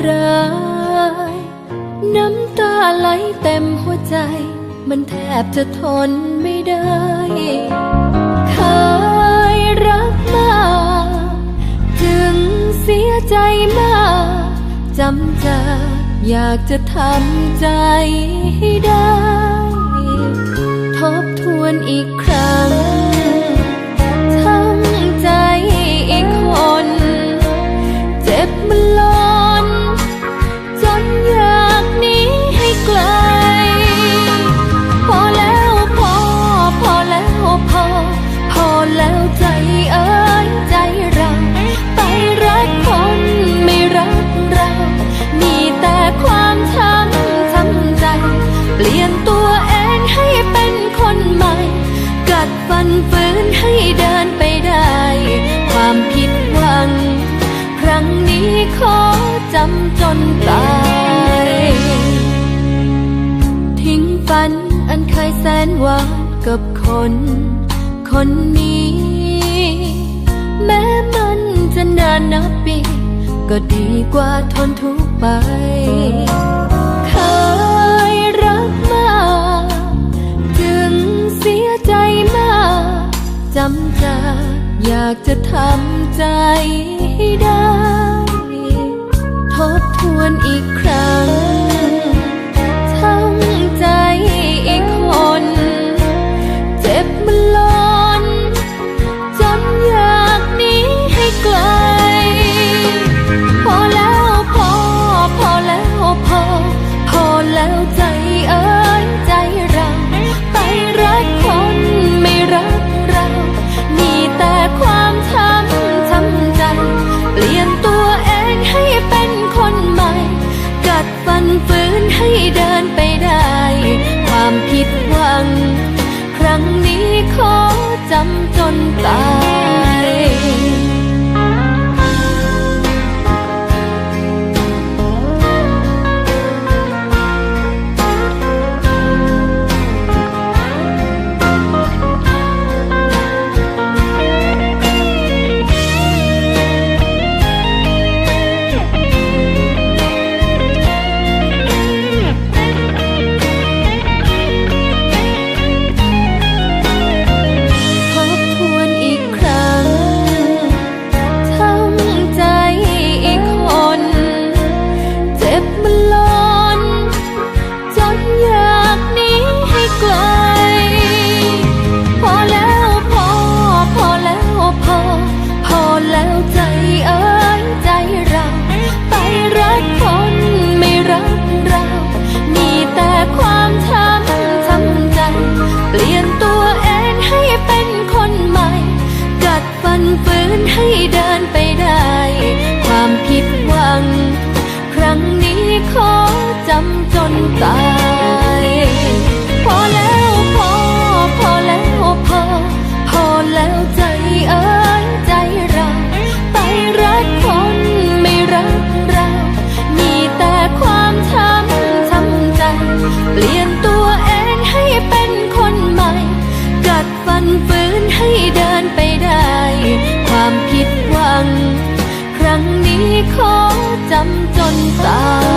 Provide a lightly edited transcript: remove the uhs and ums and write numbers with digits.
ร้ายน้ำตาไหลเต็มหัวใจมันแทบจะทนไม่ได้เคยรักมากจึงเสียใจมากจำจะอยากจะทำใจให้ได้ทบทวนอีกครั้งทั้งใจอีกคนเจ็บมันล้นจนอยากหนีให้ไกลพอแล้วพอแล้วพอแล้วใจเอ้ยใจเราไปรักคนไม่รักเรามีแต่ความช้ำใจเปลี่ยนตัวเองให้เป็นคนใหม่กัดฟันฝืนให้เดินไปได้ความผิดหวังครั้งนี้ขอจำจนตายทิ้งฝันอันเคยแสนหวานกับคนนี้แม้มันจะนานนับปีก็ดีกว่าทนทุกข์ไปเคยรักมากจึงเสียใจมากจำจะอยากจะทำใจให้ได้ทบทวนอีกครั้งทั้งใจอีกคนเจ็บมันล้นจนอยากหนีให้ไกลพอแล้วพอแล้วใจเอ้ยใจเราไปรักคนไม่รักเรามีแต่ความช้ำใจเปลี่ยนตัวเองให้เป็นคนใหม่กัดฟันฝืนให้เดินไปได้ความผิดหวังครั้งนี้ขอจำจนตายฝืนให้เดินไปได้ความผิดหวังครั้งนี้ขอจำจนตายพอแล้วพอแล้วใจเอ้ยใจเราไปรักคนไม่รักเรามีแต่ความช้ำใจเปลี่ยนตัวเองให้เป็นคนใหม่กัดฟันฝืนให้เดินไปได้ความผิดหวังครั้งนี้ขอจำจนตาย